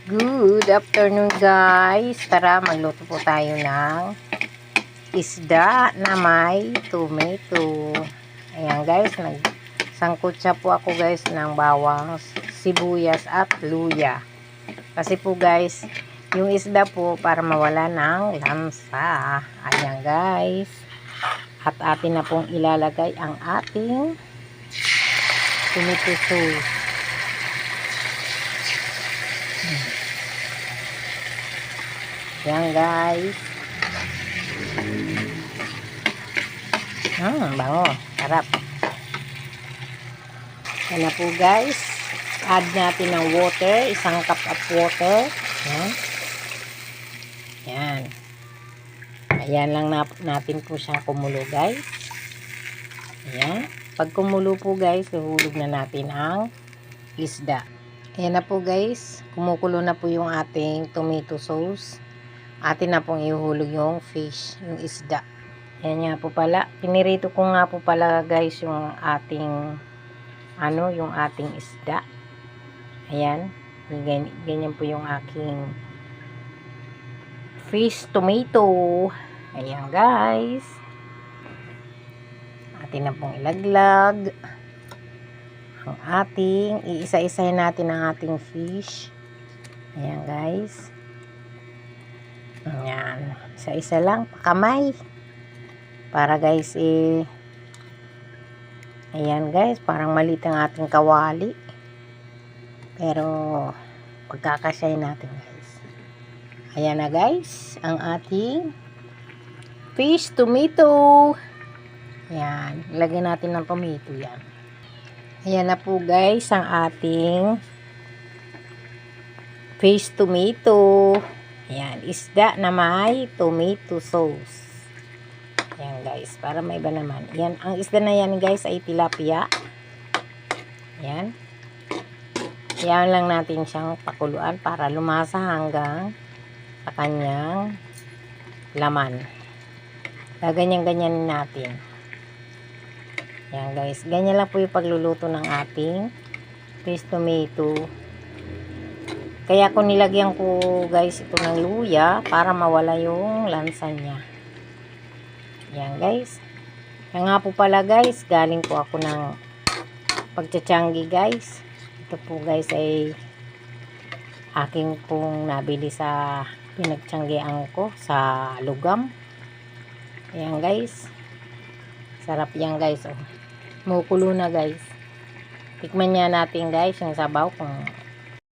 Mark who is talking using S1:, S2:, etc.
S1: Good afternoon guys. Tara magluto po tayo ng isda na may tomato. Ayan guys, nagsangkot siya po ako guys ng bawang, sibuyas at luya. Kasi po guys, yung isda po para mawala ng lansa. Ayan guys. At atin na pong ilalagay ang ating tomato sauce. Yan guys. Bango. Sarap. Yan na po guys. Add natin ng water. Isang cup of water. Yan. Yan. Ayan lang natin po siyang kumulo guys. Ayan. Pag kumulo po guys, ihulog na natin ang isda. Ayan na po guys. Kumukulo na po yung ating tomato sauce. Atin na pong ihulog yung fish, yung isda. Ayan nga po pala. Pinirito ko nga po pala guys yung ating yung ating isda. Ayan. Ganyan po yung aking fish tomato. Ayan guys. Atin na pong ilaglag ang ating, iisa-isahin natin ang ating fish. Ayan guys. Ayan. Isa-isa lang. Kamay. Para guys ayan guys. Parang maliit ang ating kawali. Pero pagkakasyahin natin guys. Ayan na guys. Ang ating fish tomato. Ayan. Lagyan natin ng tomato yan. Ayan na po guys. Ang ating fish tomato. Ayan, isda na may tomato sauce. Ayan guys, para may iba naman. Ayan, ang isda na yan guys ay tilapia. Ayan. Ayan lang natin siyang pakuluan para lumasa hanggang sa kanyang laman. Gaganyan-ganyan natin. Ayan guys, ganyan lang po yung pagluluto ng ating fish tomato. Kaya ko nilagyan ko guys ito ng luya para mawala yung lansa niya. Yan guys. Kaya nga po pala guys, galing po ako ng pagtsatsyanggi guys. Ito po guys ay aking pong nabili sa pinagtsanggian ko sa Lugam. Ayan guys. Sarap yan guys. Oh. Mukulo na guys. Tikman niya natin guys yung sabaw kung